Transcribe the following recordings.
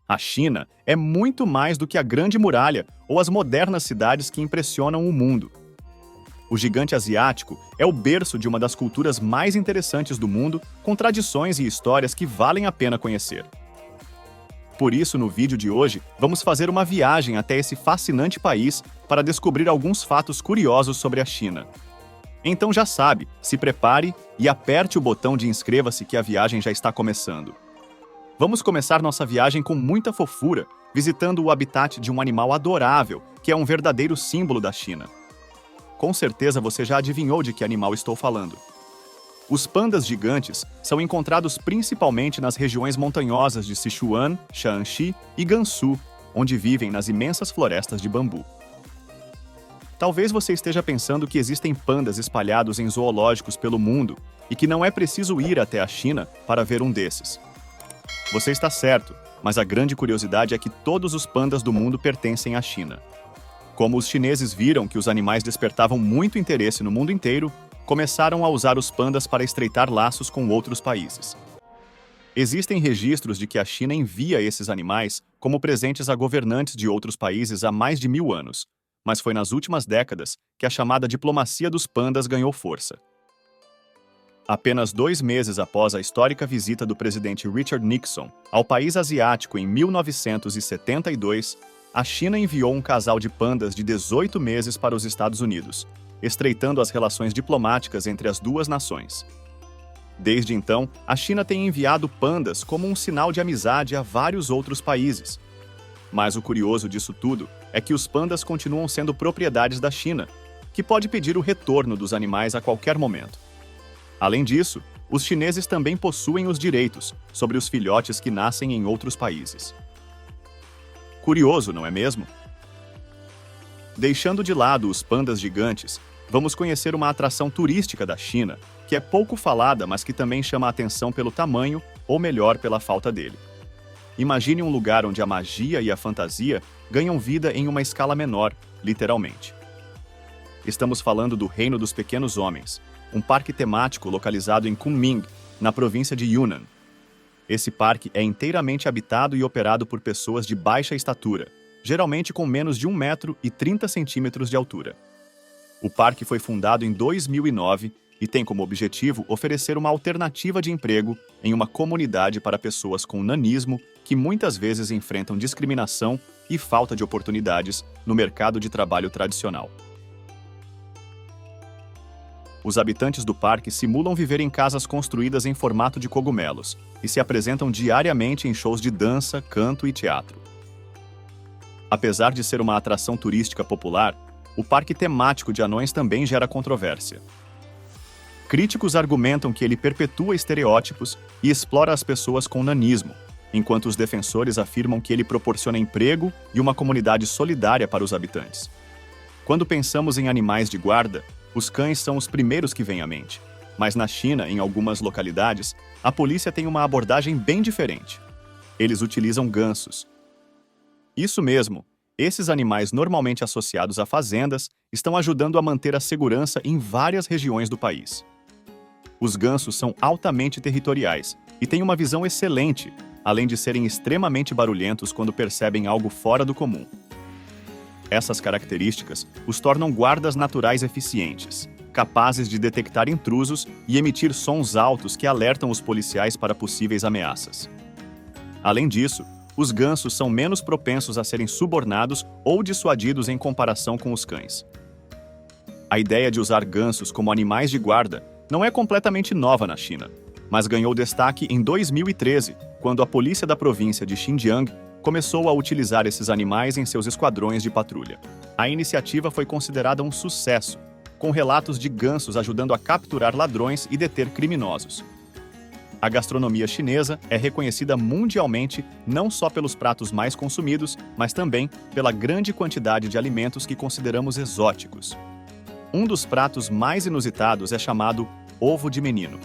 A China é muito mais do que a Grande Muralha ou as modernas cidades que impressionam o mundo. O gigante asiático é o berço de uma das culturas mais interessantes do mundo, com tradições e histórias que valem a pena conhecer. Por isso, no vídeo de hoje, vamos fazer uma viagem até esse fascinante país para descobrir alguns fatos curiosos sobre a China. Então já sabe, se prepare e aperte o botão de inscreva-se que a viagem já está começando. Vamos começar nossa viagem com muita fofura, visitando o habitat de um animal adorável, que é um verdadeiro símbolo da China. Com certeza você já adivinhou de que animal estou falando. Os pandas gigantes são encontrados principalmente nas regiões montanhosas de Sichuan, Shaanxi e Gansu, onde vivem nas imensas florestas de bambu. Talvez você esteja pensando que existem pandas espalhados em zoológicos pelo mundo e que não é preciso ir até a China para ver um desses. Você está certo, mas a grande curiosidade é que todos os pandas do mundo pertencem à China. Como os chineses viram que os animais despertavam muito interesse no mundo inteiro, começaram a usar os pandas para estreitar laços com outros países. Existem registros de que a China envia esses animais como presentes a governantes de outros países há mais de 1000 anos, mas foi nas últimas décadas que a chamada diplomacia dos pandas ganhou força. Apenas 2 meses após a histórica visita do presidente Richard Nixon ao país asiático em 1972, a China enviou um casal de pandas de 18 meses para os Estados Unidos, estreitando as relações diplomáticas entre as duas nações. Desde então, a China tem enviado pandas como um sinal de amizade a vários outros países. Mas o curioso disso tudo é que os pandas continuam sendo propriedades da China, que pode pedir o retorno dos animais a qualquer momento. Além disso, os chineses também possuem os direitos sobre os filhotes que nascem em outros países. Curioso, não é mesmo? Deixando de lado os pandas gigantes, vamos conhecer uma atração turística da China, que é pouco falada, mas que também chama a atenção pelo tamanho, ou melhor, pela falta dele. Imagine um lugar onde a magia e a fantasia ganham vida em uma escala menor, literalmente. Estamos falando do Reino dos Pequenos Homens, um parque temático localizado em Kunming, na província de Yunnan. Esse parque é inteiramente habitado e operado por pessoas de baixa estatura, geralmente com menos de 1,30 m de altura. O parque foi fundado em 2009 e tem como objetivo oferecer uma alternativa de emprego em uma comunidade para pessoas com nanismo que muitas vezes enfrentam discriminação e falta de oportunidades no mercado de trabalho tradicional. Os habitantes do parque simulam viver em casas construídas em formato de cogumelos e se apresentam diariamente em shows de dança, canto e teatro. Apesar de ser uma atração turística popular, o parque temático de anões também gera controvérsia. Críticos argumentam que ele perpetua estereótipos e explora as pessoas com nanismo, enquanto os defensores afirmam que ele proporciona emprego e uma comunidade solidária para os habitantes. Quando pensamos em animais de guarda, os cães são os primeiros que vêm à mente. Mas na China, em algumas localidades, a polícia tem uma abordagem bem diferente. Eles utilizam gansos. Isso mesmo, esses animais normalmente associados a fazendas estão ajudando a manter a segurança em várias regiões do país. Os gansos são altamente territoriais e têm uma visão excelente, além de serem extremamente barulhentos quando percebem algo fora do comum. Essas características os tornam guardas naturais eficientes, capazes de detectar intrusos e emitir sons altos que alertam os policiais para possíveis ameaças. Além disso, os gansos são menos propensos a serem subornados ou dissuadidos em comparação com os cães. A ideia de usar gansos como animais de guarda não é completamente nova na China, mas ganhou destaque em 2013, quando a polícia da província de Xinjiang começou a utilizar esses animais em seus esquadrões de patrulha. A iniciativa foi considerada um sucesso, com relatos de gansos ajudando a capturar ladrões e deter criminosos. A gastronomia chinesa é reconhecida mundialmente não só pelos pratos mais consumidos, mas também pela grande quantidade de alimentos que consideramos exóticos. Um dos pratos mais inusitados é chamado ovo de menino.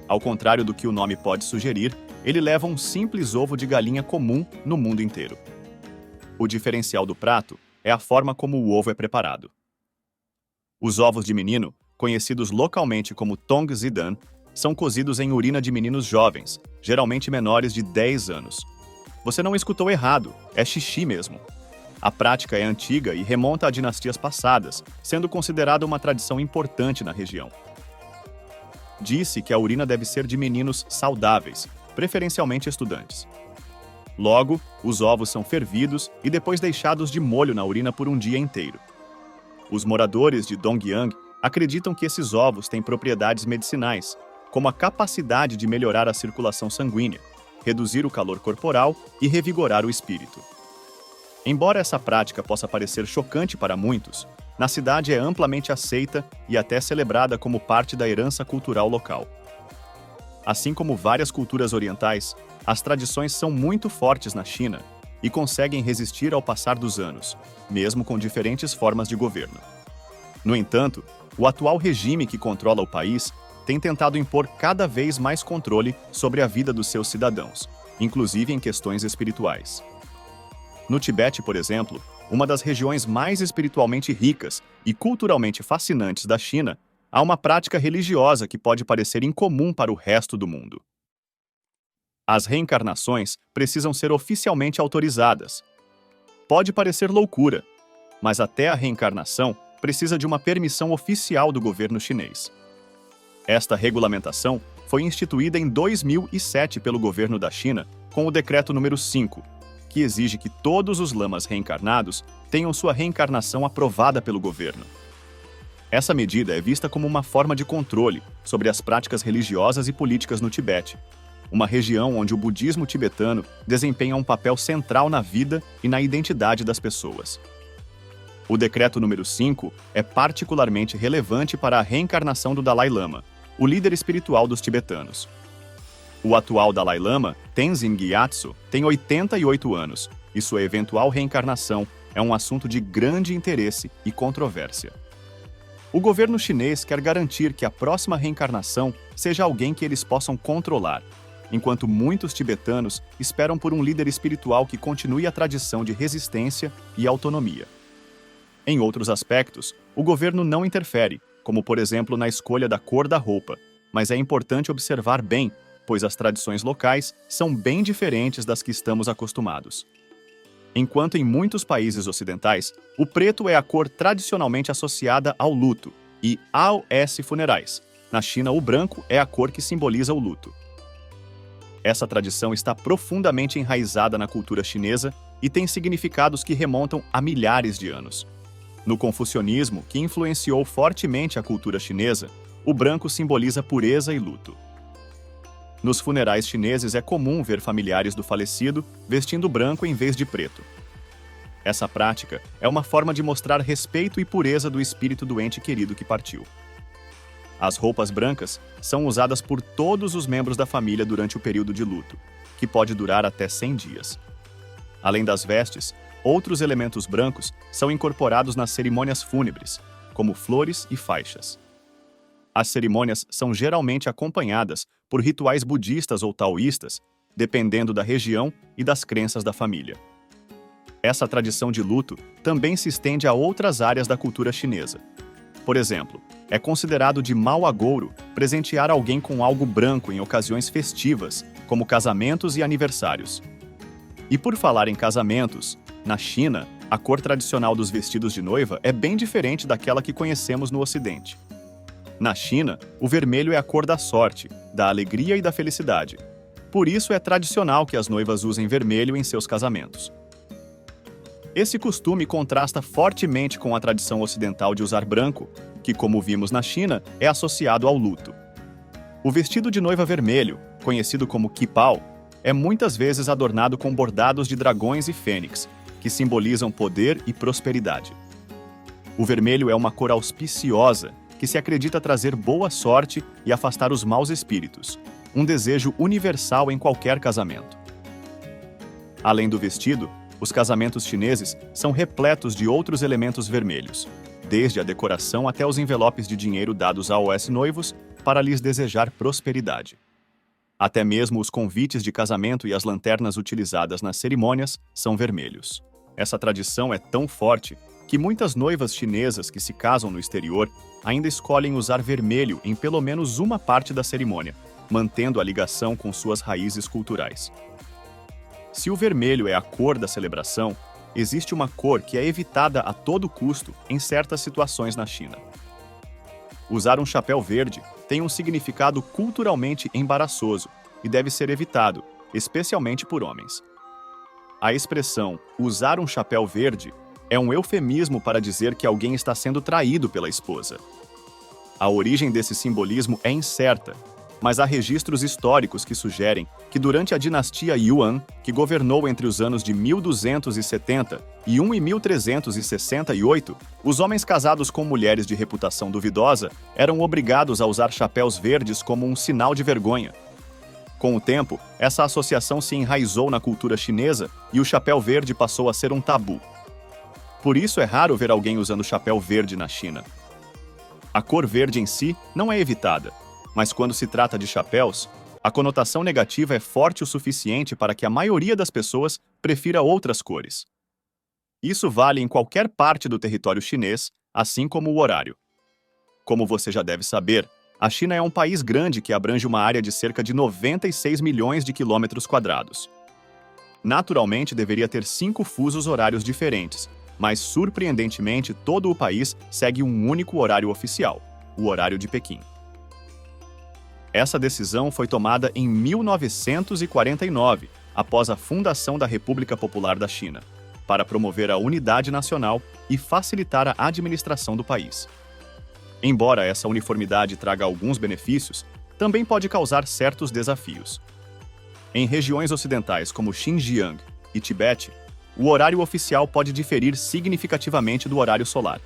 Ao contrário do que o nome pode sugerir, ele leva um simples ovo de galinha comum no mundo inteiro. O diferencial do prato é a forma como o ovo é preparado. Os ovos de menino, conhecidos localmente como tong zidan, são cozidos em urina de meninos jovens, geralmente menores de 10 anos. Você não escutou errado, é xixi mesmo. A prática é antiga e remonta a dinastias passadas, sendo considerada uma tradição importante na região. Disse que a urina deve ser de meninos saudáveis, preferencialmente estudantes. Logo, os ovos são fervidos e depois deixados de molho na urina por um dia inteiro. Os moradores de Dongyang acreditam que esses ovos têm propriedades medicinais, como a capacidade de melhorar a circulação sanguínea, reduzir o calor corporal e revigorar o espírito. Embora essa prática possa parecer chocante para muitos, na cidade é amplamente aceita e até celebrada como parte da herança cultural local. Assim como várias culturas orientais, as tradições são muito fortes na China e conseguem resistir ao passar dos anos, mesmo com diferentes formas de governo. No entanto, o atual regime que controla o país tem tentado impor cada vez mais controle sobre a vida dos seus cidadãos, inclusive em questões espirituais. No Tibete, por exemplo, uma das regiões mais espiritualmente ricas e culturalmente fascinantes da China, há uma prática religiosa que pode parecer incomum para o resto do mundo. As reencarnações precisam ser oficialmente autorizadas. Pode parecer loucura, mas até a reencarnação precisa de uma permissão oficial do governo chinês. Esta regulamentação foi instituída em 2007 pelo governo da China com o Decreto número 5, que exige que todos os lamas reencarnados tenham sua reencarnação aprovada pelo governo. Essa medida é vista como uma forma de controle sobre as práticas religiosas e políticas no Tibete, uma região onde o budismo tibetano desempenha um papel central na vida e na identidade das pessoas. O Decreto número 5 é particularmente relevante para a reencarnação do Dalai Lama, o líder espiritual dos tibetanos. O atual Dalai Lama, Tenzin Gyatso, tem 88 anos e sua eventual reencarnação é um assunto de grande interesse e controvérsia. O governo chinês quer garantir que a próxima reencarnação seja alguém que eles possam controlar, enquanto muitos tibetanos esperam por um líder espiritual que continue a tradição de resistência e autonomia. Em outros aspectos, o governo não interfere, como por exemplo na escolha da cor da roupa, mas é importante observar bem, pois as tradições locais são bem diferentes das que estamos acostumados. Enquanto em muitos países ocidentais, o preto é a cor tradicionalmente associada ao luto e aos funerais, na China o branco é a cor que simboliza o luto. Essa tradição está profundamente enraizada na cultura chinesa e tem significados que remontam a milhares de anos. No confucionismo, que influenciou fortemente a cultura chinesa, o branco simboliza pureza e luto. Nos funerais chineses é comum ver familiares do falecido vestindo branco em vez de preto. Essa prática é uma forma de mostrar respeito e pureza do espírito do ente querido que partiu. As roupas brancas são usadas por todos os membros da família durante o período de luto, que pode durar até 100 dias. Além das vestes, outros elementos brancos são incorporados nas cerimônias fúnebres, como flores e faixas. As cerimônias são geralmente acompanhadas por rituais budistas ou taoístas, dependendo da região e das crenças da família. Essa tradição de luto também se estende a outras áreas da cultura chinesa. Por exemplo, é considerado de mau agouro presentear alguém com algo branco em ocasiões festivas, como casamentos e aniversários. E por falar em casamentos, na China, a cor tradicional dos vestidos de noiva é bem diferente daquela que conhecemos no Ocidente. Na China, o vermelho é a cor da sorte, da alegria e da felicidade. Por isso é tradicional que as noivas usem vermelho em seus casamentos. Esse costume contrasta fortemente com a tradição ocidental de usar branco, que, como vimos na China, é associado ao luto. O vestido de noiva vermelho, conhecido como qipao, é muitas vezes adornado com bordados de dragões e fênix, que simbolizam poder e prosperidade. O vermelho é uma cor auspiciosa, que se acredita trazer boa sorte e afastar os maus espíritos, um desejo universal em qualquer casamento. Além do vestido, os casamentos chineses são repletos de outros elementos vermelhos, desde a decoração até os envelopes de dinheiro dados aos noivos para lhes desejar prosperidade. Até mesmo os convites de casamento e as lanternas utilizadas nas cerimônias são vermelhos. Essa tradição é tão forte que muitas noivas chinesas que se casam no exterior ainda escolhem usar vermelho em pelo menos uma parte da cerimônia, mantendo a ligação com suas raízes culturais. Se o vermelho é a cor da celebração, existe uma cor que é evitada a todo custo em certas situações na China. Usar um chapéu verde tem um significado culturalmente embaraçoso e deve ser evitado, especialmente por homens. A expressão usar um chapéu verde é um eufemismo para dizer que alguém está sendo traído pela esposa. A origem desse simbolismo é incerta, mas há registros históricos que sugerem que durante a dinastia Yuan, que governou entre os anos de 1270 e 1368, os homens casados com mulheres de reputação duvidosa eram obrigados a usar chapéus verdes como um sinal de vergonha. Com o tempo, essa associação se enraizou na cultura chinesa e o chapéu verde passou a ser um tabu. Por isso é raro ver alguém usando chapéu verde na China. A cor verde em si não é evitada, mas quando se trata de chapéus, a conotação negativa é forte o suficiente para que a maioria das pessoas prefira outras cores. Isso vale em qualquer parte do território chinês, assim como o horário. Como você já deve saber, a China é um país grande que abrange uma área de cerca de 96 milhões de quilômetros quadrados. Naturalmente, deveria ter 5 fusos horários diferentes, mas surpreendentemente todo o país segue um único horário oficial, o horário de Pequim. Essa decisão foi tomada em 1949, após a fundação da República Popular da China, para promover a unidade nacional e facilitar a administração do país. Embora essa uniformidade traga alguns benefícios, também pode causar certos desafios. Em regiões ocidentais como Xinjiang e Tibete, o horário oficial pode diferir significativamente do horário solar.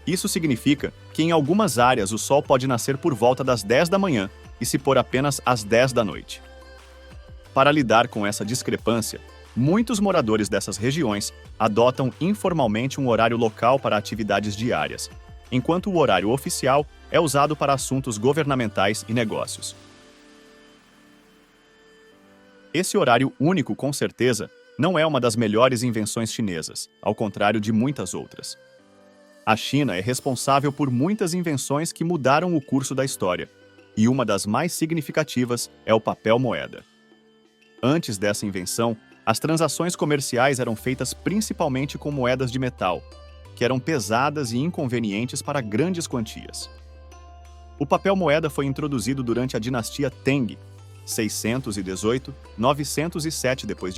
Isso significa que em algumas áreas o sol pode nascer por volta das 10 da manhã e se pôr apenas às 10 da noite. Para lidar com essa discrepância, muitos moradores dessas regiões adotam informalmente um horário local para atividades diárias, enquanto o horário oficial é usado para assuntos governamentais e negócios. Esse horário único, com certeza, não é uma das melhores invenções chinesas, ao contrário de muitas outras. A China é responsável por muitas invenções que mudaram o curso da história, e uma das mais significativas é o papel moeda. Antes dessa invenção, as transações comerciais eram feitas principalmente com moedas de metal, que eram pesadas e inconvenientes para grandes quantias. O papel moeda foi introduzido durante a dinastia Tang, 618-907 d.C.,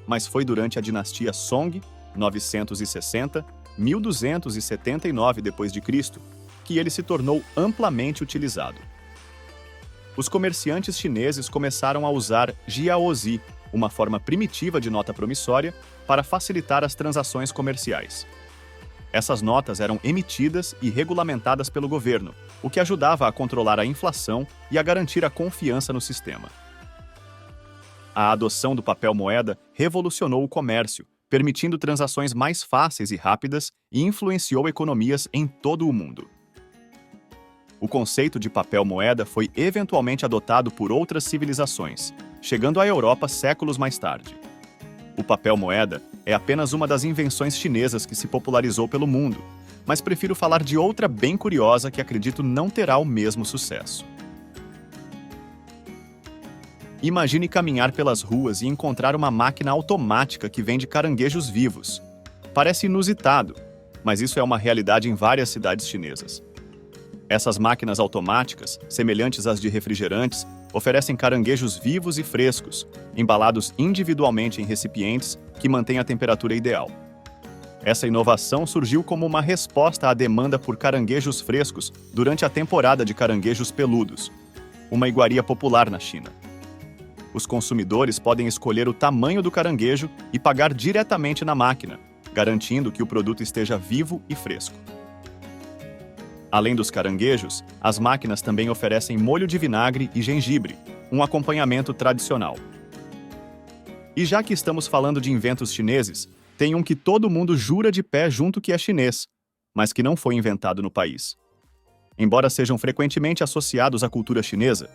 mas foi durante a dinastia Song, 960-1279 d.C., que ele se tornou amplamente utilizado. Os comerciantes chineses começaram a usar jiaozi, uma forma primitiva de nota promissória, para facilitar as transações comerciais. Essas notas eram emitidas e regulamentadas pelo governo, o que ajudava a controlar a inflação e a garantir a confiança no sistema. A adoção do papel moeda revolucionou o comércio, permitindo transações mais fáceis e rápidas e influenciou economias em todo o mundo. O conceito de papel moeda foi eventualmente adotado por outras civilizações, chegando à Europa séculos mais tarde. O papel moeda é apenas uma das invenções chinesas que se popularizou pelo mundo, mas prefiro falar de outra bem curiosa que acredito não terá o mesmo sucesso. Imagine caminhar pelas ruas e encontrar uma máquina automática que vende caranguejos vivos. Parece inusitado, mas isso é uma realidade em várias cidades chinesas. Essas máquinas automáticas, semelhantes às de refrigerantes, oferecem caranguejos vivos e frescos, embalados individualmente em recipientes que mantêm a temperatura ideal. Essa inovação surgiu como uma resposta à demanda por caranguejos frescos durante a temporada de caranguejos peludos, uma iguaria popular na China. Os consumidores podem escolher o tamanho do caranguejo e pagar diretamente na máquina, garantindo que o produto esteja vivo e fresco. Além dos caranguejos, as máquinas também oferecem molho de vinagre e gengibre, um acompanhamento tradicional. E já que estamos falando de inventos chineses, tem um que todo mundo jura de pé junto que é chinês, mas que não foi inventado no país. Embora sejam frequentemente associados à cultura chinesa,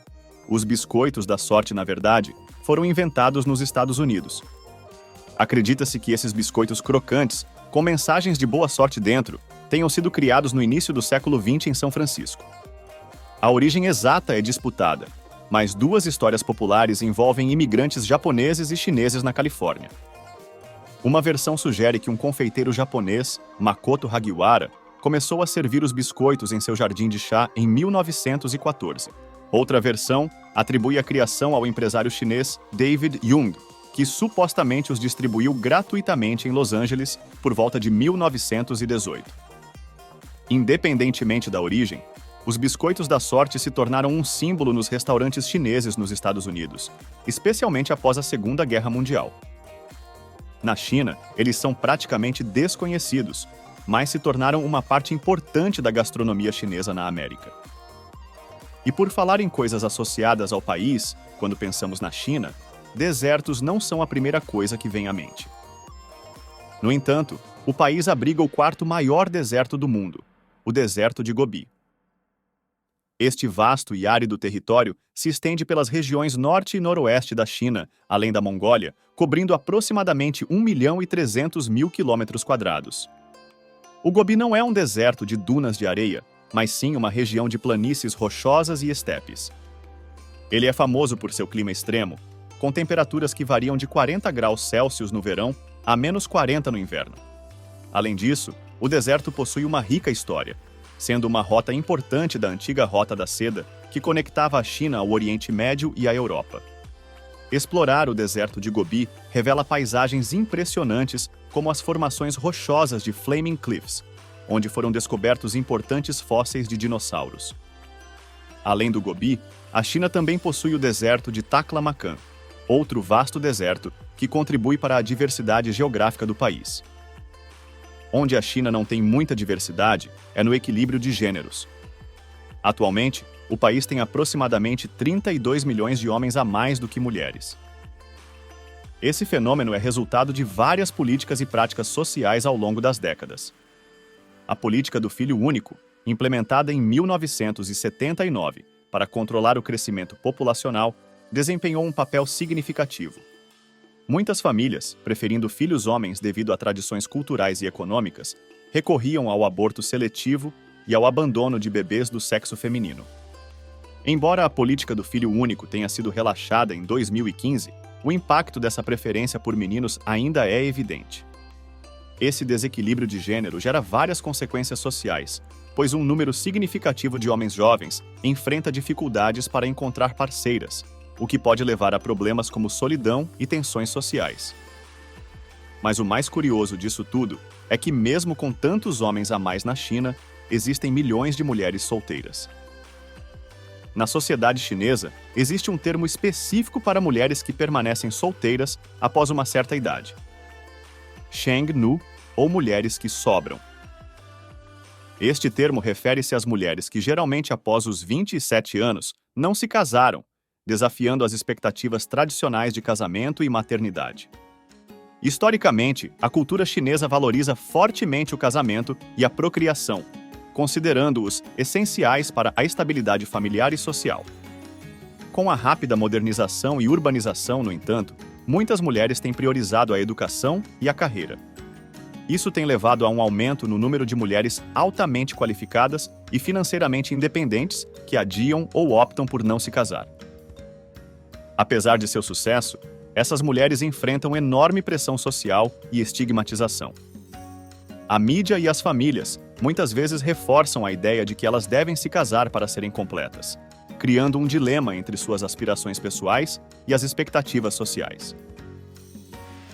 os biscoitos da sorte, na verdade, foram inventados nos Estados Unidos. Acredita-se que esses biscoitos crocantes, com mensagens de boa sorte dentro, tenham sido criados no início do século XX em São Francisco. A origem exata é disputada, mas duas histórias populares envolvem imigrantes japoneses e chineses na Califórnia. Uma versão sugere que um confeiteiro japonês, Makoto Hagiwara, começou a servir os biscoitos em seu jardim de chá em 1914. Outra versão atribui a criação ao empresário chinês David Jung, que supostamente os distribuiu gratuitamente em Los Angeles por volta de 1918. Independentemente da origem, os biscoitos da sorte se tornaram um símbolo nos restaurantes chineses nos Estados Unidos, especialmente após a Segunda Guerra Mundial. Na China, eles são praticamente desconhecidos, mas se tornaram uma parte importante da gastronomia chinesa na América. E por falar em coisas associadas ao país, quando pensamos na China, desertos não são a primeira coisa que vem à mente. No entanto, o país abriga o quarto maior deserto do mundo, o deserto de Gobi. Este vasto e árido território se estende pelas regiões norte e noroeste da China, além da Mongólia, cobrindo aproximadamente 1.300.000 km². O Gobi não é um deserto de dunas de areia, mas sim uma região de planícies rochosas e estepes. Ele é famoso por seu clima extremo, com temperaturas que variam de 40 graus Celsius no verão a menos 40 no inverno. Além disso, o deserto possui uma rica história, sendo uma rota importante da antiga Rota da Seda, que conectava a China ao Oriente Médio e à Europa. Explorar o deserto de Gobi revela paisagens impressionantes, como as formações rochosas de Flaming Cliffs, onde foram descobertos importantes fósseis de dinossauros. Além do Gobi, a China também possui o deserto de Taklamakan, outro vasto deserto que contribui para a diversidade geográfica do país. Onde a China não tem muita diversidade é no equilíbrio de gêneros. Atualmente, o país tem aproximadamente 32 milhões de homens a mais do que mulheres. Esse fenômeno é resultado de várias políticas e práticas sociais ao longo das décadas. A política do filho único, implementada em 1979 para controlar o crescimento populacional, desempenhou um papel significativo. Muitas famílias, preferindo filhos homens devido a tradições culturais e econômicas, recorriam ao aborto seletivo e ao abandono de bebês do sexo feminino. Embora a política do filho único tenha sido relaxada em 2015, o impacto dessa preferência por meninos ainda é evidente. Esse desequilíbrio de gênero gera várias consequências sociais, pois um número significativo de homens jovens enfrenta dificuldades para encontrar parceiras, o que pode levar a problemas como solidão e tensões sociais. Mas o mais curioso disso tudo é que, mesmo com tantos homens a mais na China, existem milhões de mulheres solteiras. Na sociedade chinesa, existe um termo específico para mulheres que permanecem solteiras após uma certa idade: Sheng Nu, ou mulheres que sobram. Este termo refere-se às mulheres que, geralmente após os 27 anos, não se casaram, desafiando as expectativas tradicionais de casamento e maternidade. Historicamente, a cultura chinesa valoriza fortemente o casamento e a procriação, considerando-os essenciais para a estabilidade familiar e social. Com a rápida modernização e urbanização, no entanto, muitas mulheres têm priorizado a educação e a carreira. Isso tem levado a um aumento no número de mulheres altamente qualificadas e financeiramente independentes que adiam ou optam por não se casar. Apesar de seu sucesso, essas mulheres enfrentam enorme pressão social e estigmatização. A mídia e as famílias muitas vezes reforçam a ideia de que elas devem se casar para serem completas, criando um dilema entre suas aspirações pessoais e as expectativas sociais.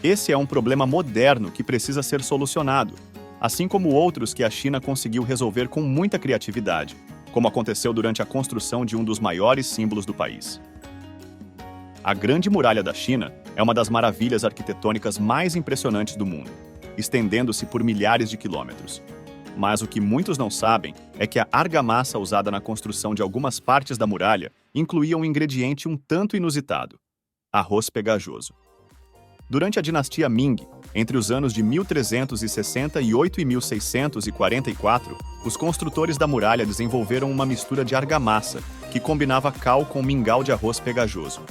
Esse é um problema moderno que precisa ser solucionado, assim como outros que a China conseguiu resolver com muita criatividade, como aconteceu durante a construção de um dos maiores símbolos do país. A Grande Muralha da China é uma das maravilhas arquitetônicas mais impressionantes do mundo, estendendo-se por milhares de quilômetros. Mas o que muitos não sabem é que a argamassa usada na construção de algumas partes da muralha incluía um ingrediente um tanto inusitado: arroz pegajoso. Durante a dinastia Ming, entre os anos de 1368 e 1644, os construtores da muralha desenvolveram uma mistura de argamassa, que combinava cal com mingau de arroz pegajoso.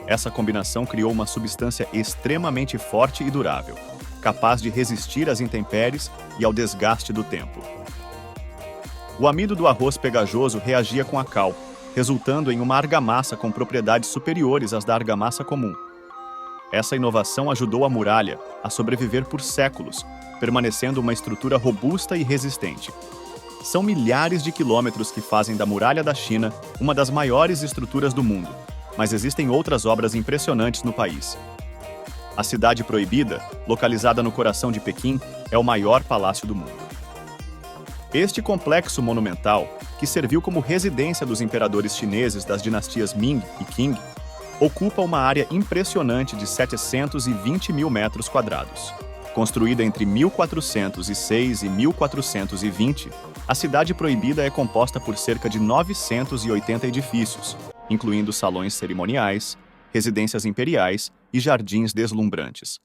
Essa combinação criou uma substância extremamente forte e durável, capaz de resistir às intempéries e ao desgaste do tempo. O amido do arroz pegajoso reagia com a cal, resultando em uma argamassa com propriedades superiores às da argamassa comum. Essa inovação ajudou a muralha a sobreviver por séculos, permanecendo uma estrutura robusta e resistente. São milhares de quilômetros que fazem da Muralha da China uma das maiores estruturas do mundo, mas existem outras obras impressionantes no país. A Cidade Proibida, localizada no coração de Pequim, é o maior palácio do mundo. Este complexo monumental, que serviu como residência dos imperadores chineses das dinastias Ming e Qing, ocupa uma área impressionante de 720 mil metros quadrados. Construída entre 1406 e 1420, a Cidade Proibida é composta por cerca de 980 edifícios, incluindo salões cerimoniais, residências imperiais e jardins deslumbrantes.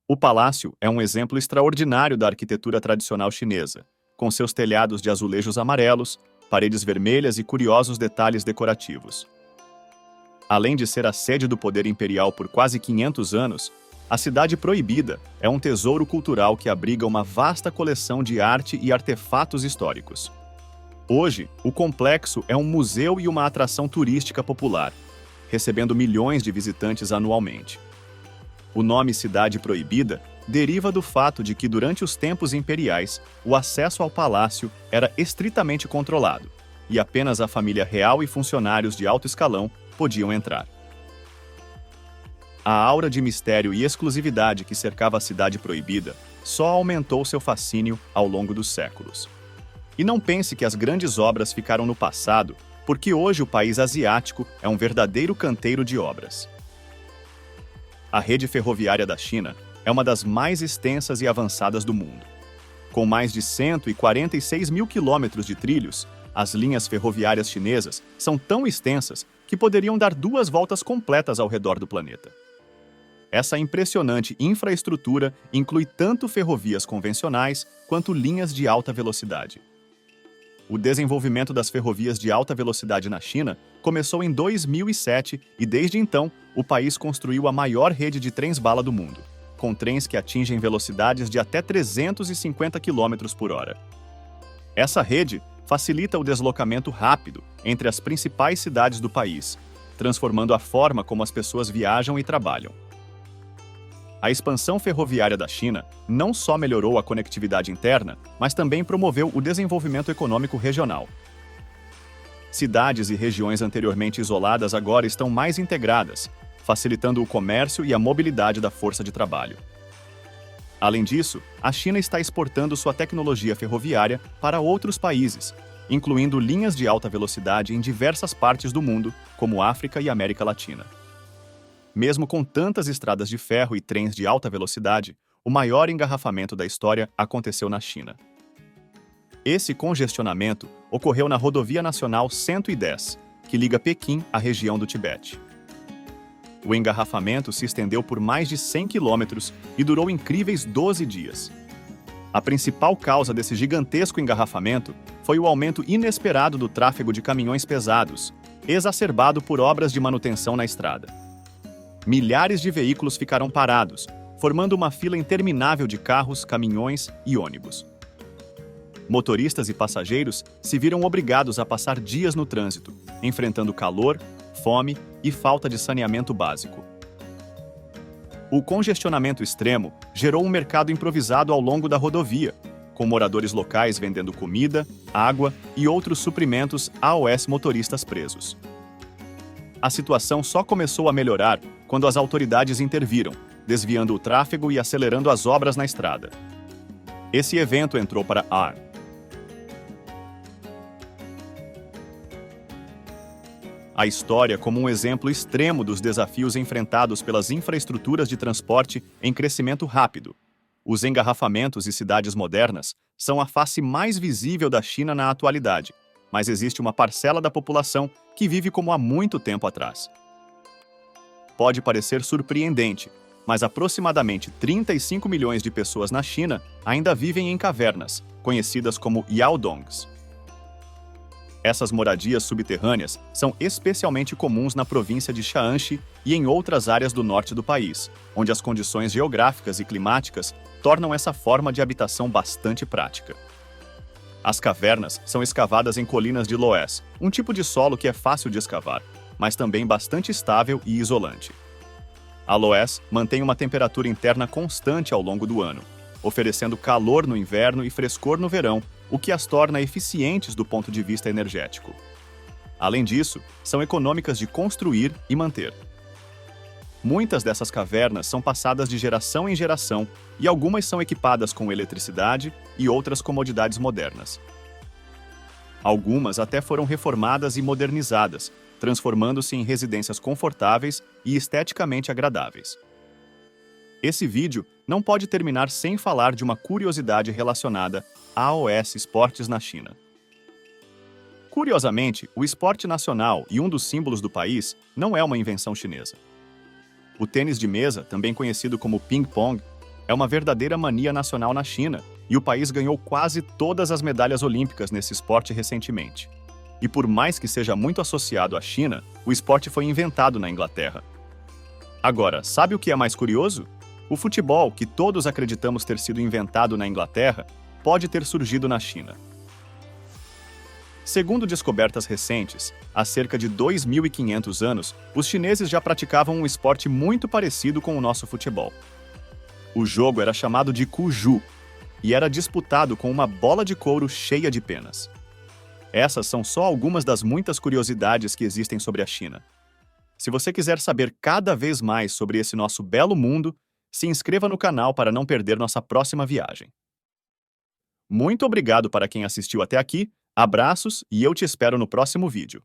O palácio é um exemplo extraordinário da arquitetura tradicional chinesa, com seus telhados de azulejos amarelos, paredes vermelhas e curiosos detalhes decorativos. Além de ser a sede do poder imperial por quase 500 anos, a Cidade Proibida é um tesouro cultural que abriga uma vasta coleção de arte e artefatos históricos. Hoje, o complexo é um museu e uma atração turística popular, recebendo milhões de visitantes anualmente. O nome Cidade Proibida deriva do fato de que, durante os tempos imperiais, o acesso ao palácio era estritamente controlado, e apenas a família real e funcionários de alto escalão podiam entrar. A aura de mistério e exclusividade que cercava a Cidade Proibida só aumentou seu fascínio ao longo dos séculos. E não pense que as grandes obras ficaram no passado, porque hoje o país asiático é um verdadeiro canteiro de obras. A rede ferroviária da China é uma das mais extensas e avançadas do mundo. Com mais de 146 mil quilômetros de trilhos, as linhas ferroviárias chinesas são tão extensas que poderiam dar 2 voltas completas ao redor do planeta. Essa impressionante infraestrutura inclui tanto ferrovias convencionais quanto linhas de alta velocidade. O desenvolvimento das ferrovias de alta velocidade na China começou em 2007 e, desde então, o país construiu a maior rede de trens-bala do mundo, com trens que atingem velocidades de até 350 km por hora. Essa rede facilita o deslocamento rápido entre as principais cidades do país, transformando a forma como as pessoas viajam e trabalham. A expansão ferroviária da China não só melhorou a conectividade interna, mas também promoveu o desenvolvimento econômico regional. Cidades e regiões anteriormente isoladas agora estão mais integradas, facilitando o comércio e a mobilidade da força de trabalho. Além disso, a China está exportando sua tecnologia ferroviária para outros países, incluindo linhas de alta velocidade em diversas partes do mundo, como África e América Latina. Mesmo com tantas estradas de ferro e trens de alta velocidade, o maior engarrafamento da história aconteceu na China. Esse congestionamento ocorreu na Rodovia Nacional 110, que liga Pequim à região do Tibete. O engarrafamento se estendeu por mais de 100 quilômetros e durou incríveis 12 dias. A principal causa desse gigantesco engarrafamento foi o aumento inesperado do tráfego de caminhões pesados, exacerbado por obras de manutenção na estrada. Milhares de veículos ficaram parados, formando uma fila interminável de carros, caminhões e ônibus. Motoristas e passageiros se viram obrigados a passar dias no trânsito, enfrentando calor, fome e falta de saneamento básico. O congestionamento extremo gerou um mercado improvisado ao longo da rodovia, com moradores locais vendendo comida, água e outros suprimentos aos motoristas presos. A situação só começou a melhorar quando as autoridades interviram, desviando o tráfego e acelerando as obras na estrada. Esse evento entrou para a história como um exemplo extremo dos desafios enfrentados pelas infraestruturas de transporte em crescimento rápido, Os engarrafamentos e cidades modernas são a face mais visível da China na atualidade, mas existe uma parcela da população que vive como há muito tempo atrás. Pode parecer surpreendente, mas aproximadamente 35 milhões de pessoas na China ainda vivem em cavernas, conhecidas como yaodongs. Essas moradias subterrâneas são especialmente comuns na província de Shaanxi e em outras áreas do norte do país, onde as condições geográficas e climáticas tornam essa forma de habitação bastante prática. As cavernas são escavadas em colinas de loess, um tipo de solo que é fácil de escavar, mas também bastante estável e isolante. A loess mantém uma temperatura interna constante ao longo do ano, oferecendo calor no inverno e frescor no verão, o que as torna eficientes do ponto de vista energético. Além disso, são econômicas de construir e manter. Muitas dessas cavernas são passadas de geração em geração e algumas são equipadas com eletricidade e outras comodidades modernas. Algumas até foram reformadas e modernizadas, transformando-se em residências confortáveis e esteticamente agradáveis. Esse vídeo não pode terminar sem falar de uma curiosidade relacionada à AOS Esportes na China. Curiosamente, o esporte nacional e um dos símbolos do país não é uma invenção chinesa. O tênis de mesa, também conhecido como ping-pong, é uma verdadeira mania nacional na China e o país ganhou quase todas as medalhas olímpicas nesse esporte recentemente. E por mais que seja muito associado à China, o esporte foi inventado na Inglaterra. Agora, sabe o que é mais curioso? O futebol, que todos acreditamos ter sido inventado na Inglaterra, pode ter surgido na China. Segundo descobertas recentes, há cerca de 2.500 anos, os chineses já praticavam um esporte muito parecido com o nosso futebol. O jogo era chamado de Cuju e era disputado com uma bola de couro cheia de penas. Essas são só algumas das muitas curiosidades que existem sobre a China. Se você quiser saber cada vez mais sobre esse nosso belo mundo, se inscreva no canal para não perder nossa próxima viagem. Muito obrigado para quem assistiu até aqui, abraços e eu te espero no próximo vídeo.